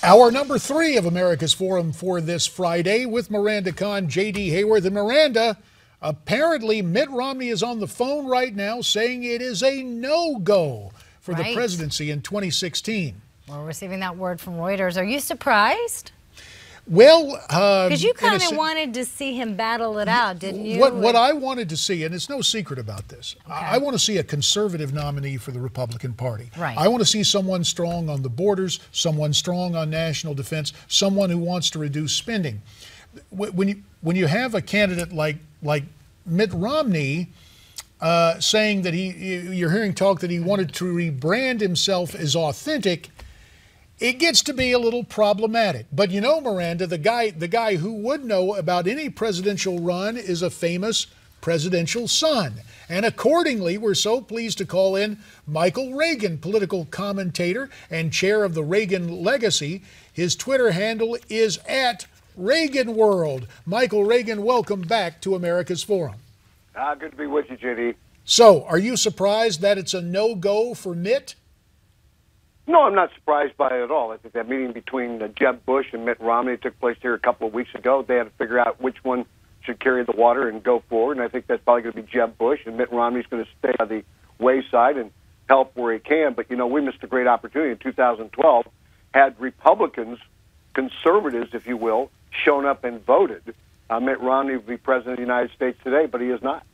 Hour number 3 of America's Forum for this Friday with Miranda Kahn, J.D. Hayworth. And Miranda, apparently Mitt Romney is on the phone right now saying it is a no-go for the presidency in 2016. We're receiving that word from Reuters. Are you surprised? Well, because you kind of wanted to see him battle it out, didn't you? What I wanted to see, and it's no secret about this, I want to see a conservative nominee for the Republican Party. Right. I want to see someone strong on the borders, someone strong on national defense, someone who wants to reduce spending. When you have a candidate like Mitt Romney saying that you're hearing talk that he wanted to rebrand himself as authentic, it gets to be a little problematic. But you know, Miranda, the guy who would know about any presidential run is a famous presidential son. And accordingly, we're so pleased to call in Michael Reagan, political commentator and chair of the Reagan Legacy. His Twitter handle is @ReaganWorld. Michael Reagan, welcome back to America's Forum. Good to be with you, JD. So, are you surprised that it's a no-go for Mitt? No, I'm not surprised by it at all. I think that meeting between Jeb Bush and Mitt Romney took place here a couple of weeks ago. They had to figure out which one should carry the water and go forward, and I think that's probably going to be Jeb Bush, and Mitt Romney's going to stay on the wayside and help where he can. But, you know, we missed a great opportunity in 2012, had Republicans, conservatives, if you will, shown up and voted. Mitt Romney would be president of the United States today, but he is not.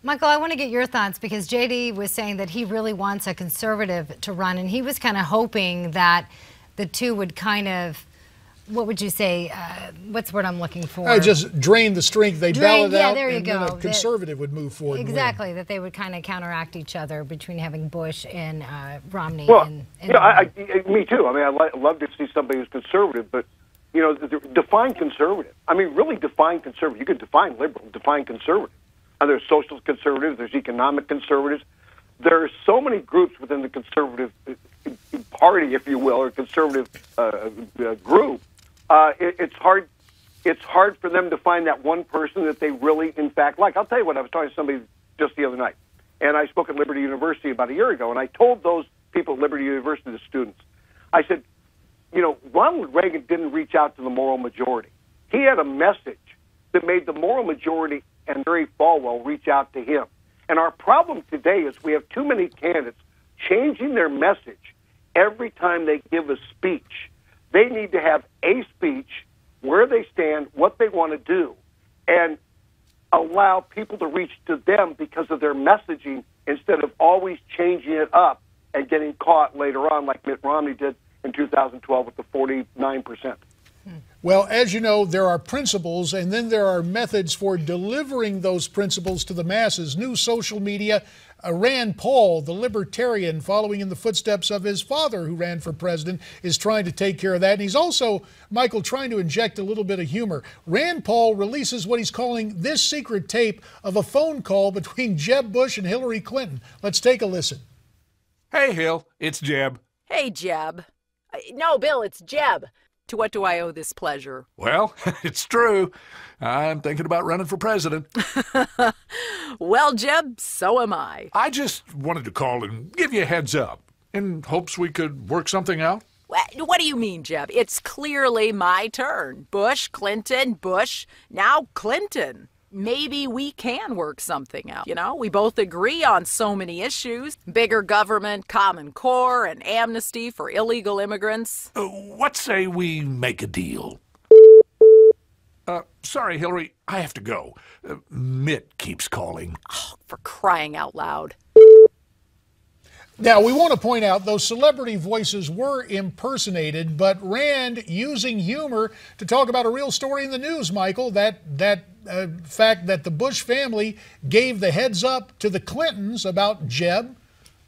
Michael, I want to get your thoughts because J.D. was saying that he really wants a conservative to run, and he was kind of hoping that the two would kind of, what would you say, what's the word I'm looking for? Just drain the strength. They ballot out, there you and go. then a conservative would move forward. Exactly, that they would kind of counteract each other between having Bush and Romney. Well, and me too. I mean, I'd love to see somebody who's conservative, but, you know, define conservative. I mean, really define conservative. You could define liberal, define conservative. There's social conservatives, there's economic conservatives. There are so many groups within the conservative party, if you will, or conservative group. It's hard for them to find that one person that they really, in fact, like. I'll tell you what, I was talking to somebody just the other night, and I spoke at Liberty University about a year ago, and I told those people at Liberty University, the students, I said, you know, Ronald Reagan didn't reach out to the moral majority. He had a message that made the moral majority and Jerry Falwell reach out to him. And our problem today is we have too many candidates changing their message every time they give a speech. They need to have a speech, where they stand, what they want to do, and allow people to reach to them because of their messaging instead of always changing it up and getting caught later on like Mitt Romney did in 2012 with the 49%. Well, as you know, there are principles, and then there are methods for delivering those principles to the masses. New social media, Rand Paul, the libertarian, following in the footsteps of his father who ran for president, is trying to take care of that. And he's also, Michael, trying to inject a little bit of humor. Rand Paul releases what he's calling this secret tape of a phone call between Jeb Bush and Hillary Clinton. Let's take a listen. Hey, Hill, it's Jeb. Hey, Jeb. No, Bill, it's Jeb. To what do I owe this pleasure? Well, it's true. I'm thinking about running for president. Well, Jeb, so am I. I just wanted to call and give you a heads up in hopes we could work something out. What do you mean, Jeb? It's clearly my turn. Bush, Clinton, Bush, now Clinton. Maybe we can work something out, you know? We both agree on so many issues. Bigger government, Common Core, and amnesty for illegal immigrants. What say we make a deal? Sorry, Hillary, I have to go. Mitt keeps calling. Oh, for crying out loud. Now, we want to point out those celebrity voices were impersonated, but Rand using humor to talk about a real story in the news, Michael, that fact that the Bush family gave the heads up to the Clintons about Jeb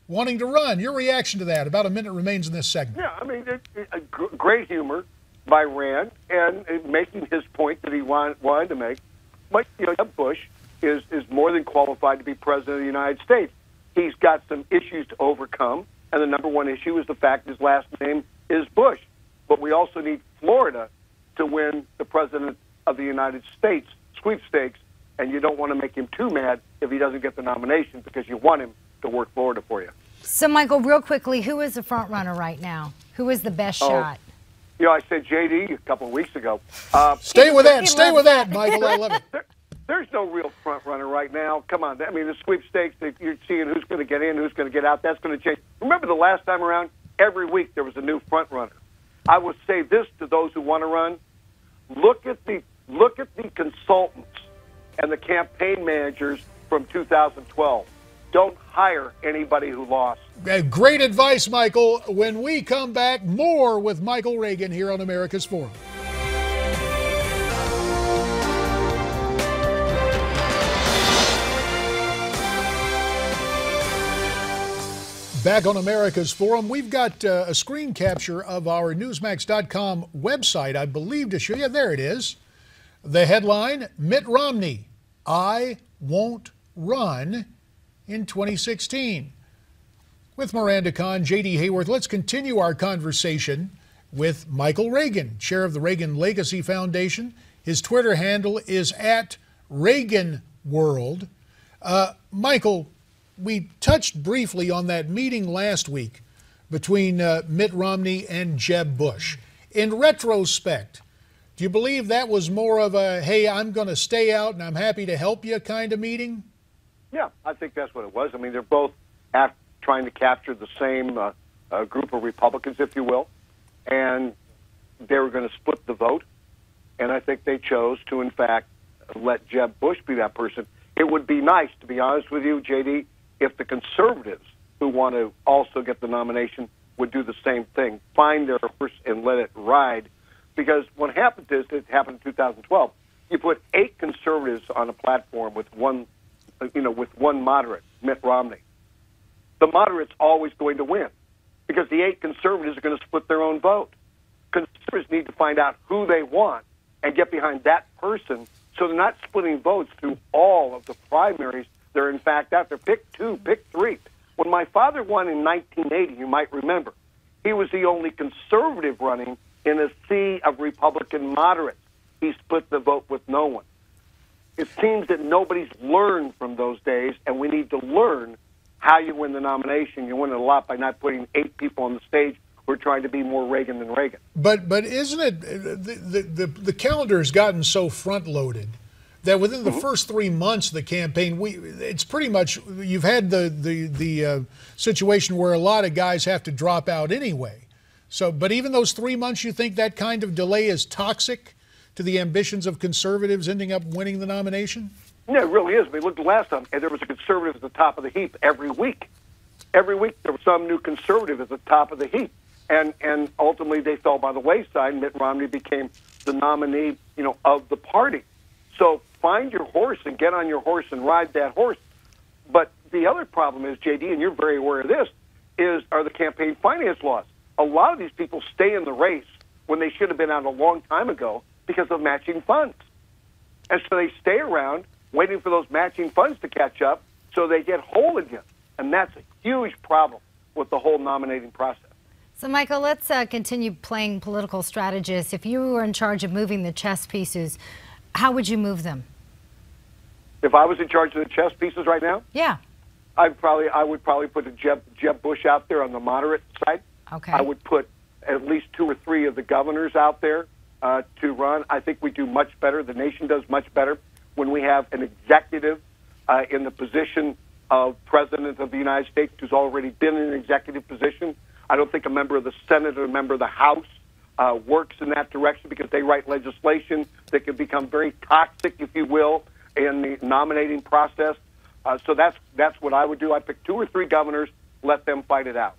wanting to run. Your reaction to that? About a minute remains in this segment. Yeah, I mean, great humor by Rand and making his point that he wanted to make. But, you know, Jeb Bush is more than qualified to be president of the United States. He's got some issues to overcome, and the number one issue is the fact his last name is Bush. But we also need Florida to win the president of the United States sweepstakes, and you don't want to make him too mad if he doesn't get the nomination because you want him to work Florida for you. So, Michael, real quickly, who is the front runner right now? Who is the best shot? I said JD a couple of weeks ago. Stay with that, Michael. I love it. There's no real front runner right now. Come on. I mean, the sweepstakes, you're seeing who's going to get in, who's going to get out. That's going to change. Remember the last time around? Every week there was a new front runner. I would say this to those who want to run. Look at the consultants and the campaign managers from 2012. Don't hire anybody who lost. Great advice, Michael. When we come back, more with Michael Reagan here on America's Forum. Back on America's Forum, we've got a screen capture of our Newsmax.com website, I believe, to show you. There it is. The headline, Mitt Romney, I won't run in 2016. With Miranda Kahn, J.D. Hayworth, let's continue our conversation with Michael Reagan, chair of the Reagan Legacy Foundation. His Twitter handle is @ReaganWorld. Michael, we touched briefly on that meeting last week between Mitt Romney and Jeb Bush. In retrospect, do you believe that was more of a, hey, I'm going to stay out and I'm happy to help you kind of meeting? Yeah, I think that's what it was. I mean, they're both trying to capture the same group of Republicans, if you will, and they were going to split the vote. And I think they chose to, in fact, let Jeb Bush be that person. It would be nice, to be honest with you, J.D., if the conservatives who want to also get the nomination would do the same thing, find their horse and let it ride. Because what happened is, it happened in 2012. You put 8 conservatives on a platform with one moderate, Mitt Romney. The moderate's always going to win because the 8 conservatives are going to split their own vote. Conservatives need to find out who they want and get behind that person so they're not splitting votes through all of the primaries. They're, in fact, out there. Pick 2, pick 3. When my father won in 1980, you might remember, he was the only conservative running in a sea of Republican moderates. He split the vote with no one. It seems that nobody's learned from those days, and we need to learn how you win the nomination. You win it a lot by not putting 8 people on the stage who are trying to be more Reagan than Reagan. But isn't it the calendar has gotten so front-loaded that within the first 3 months of the campaign, it's pretty much, you've had the situation where a lot of guys have to drop out anyway. So, but even those 3 months, you think that kind of delay is toxic to the ambitions of conservatives ending up winning the nomination? Yeah, it really is. I mean, look, the last time, and there was a conservative at the top of the heap every week. Every week there was some new conservative at the top of the heap. And ultimately they fell by the wayside, and Mitt Romney became the nominee, of the party. So find your horse and get on your horse and ride that horse. But the other problem is, JD, and you're very aware of this, are the campaign finance laws. A lot of these people stay in the race when they should have been out a long time ago because of matching funds. And so they stay around waiting for those matching funds to catch up so they get whole again. And that's a huge problem with the whole nominating process. So, Michael, let's continue playing political strategist. If you were in charge of moving the chess pieces, how would you move them? If I was in charge of the chess pieces right now? Yeah. I would probably put a Jeb Bush out there on the moderate side. Okay. I would put at least 2 or 3 of the governors out there to run. I think we do much better. The nation does much better when we have an executive in the position of President of the United States who's already been in an executive position. I don't think a member of the Senate or a member of the House works in that direction because they write legislation that can become very toxic, if you will, in the nominating process. So that's what I would do. I'd pick 2 or 3 governors, let them fight it out.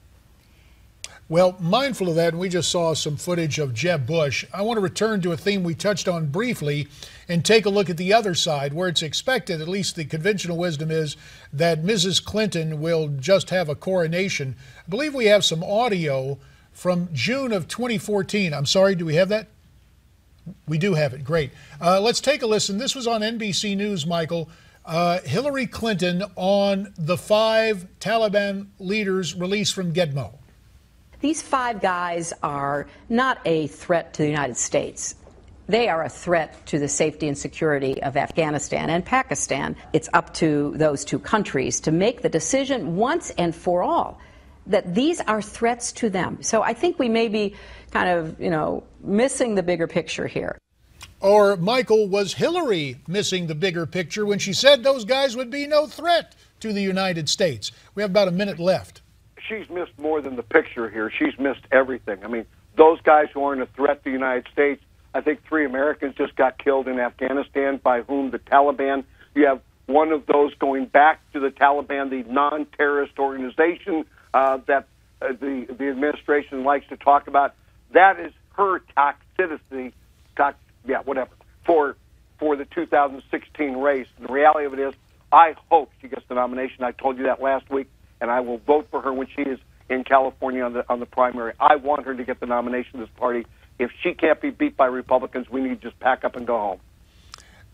Well, mindful of that, and we just saw some footage of Jeb Bush, I want to return to a theme we touched on briefly and take a look at the other side, where it's expected, at least the conventional wisdom is, that Mrs. Clinton will just have a coronation. I believe we have some audio from June of 2014. I'm sorry, do we have that? We do have it. Great. Let's take a listen. This was on NBC News, Michael. Hillary Clinton on the 5 Taliban leaders released from Gitmo. These 5 guys are not a threat to the United States. They are a threat to the safety and security of Afghanistan and Pakistan. It's up to those 2 countries to make the decision once and for all that these are threats to them. So I think we may be kind of, missing the bigger picture here. Or, Michael, was Hillary missing the bigger picture when she said those guys would be no threat to the United States? We have about a minute left. She's missed more than the picture here. She's missed everything. I mean, those guys who aren't a threat to the United States, I think 3 Americans just got killed in Afghanistan by whom the Taliban, you have one of those going back to the Taliban, the non-terrorist organization that the administration likes to talk about. That is her toxicity, for the 2016 race. And the reality of it is, I hope she gets the nomination. I told you that last week, and I will vote for her when she is in California on the primary. I want her to get the nomination of this party. If she can't be beat by Republicans, we need to just pack up and go home.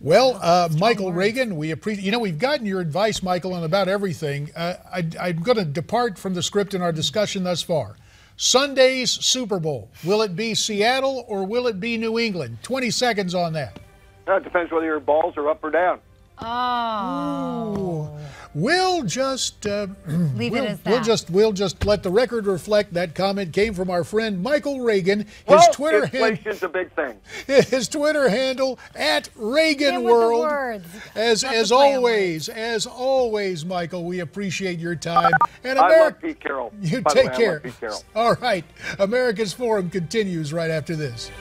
Well, Michael Reagan, we appreciate. We've gotten your advice, Michael, on about everything. I'm going to depart from the script in our discussion thus far. Sunday's Super Bowl. Will it be Seattle or will it be New England? 20 seconds on that. It depends whether your balls are up or down. Oh. Ooh. We'll just leave it as that. We'll just let the record reflect that comment came from our friend Michael Reagan. Well, inflation's a big thing. His Twitter handle at Reagan World. As always, Michael, we appreciate your time. And I love Pete Carroll. You take care. All right. America's Forum continues right after this.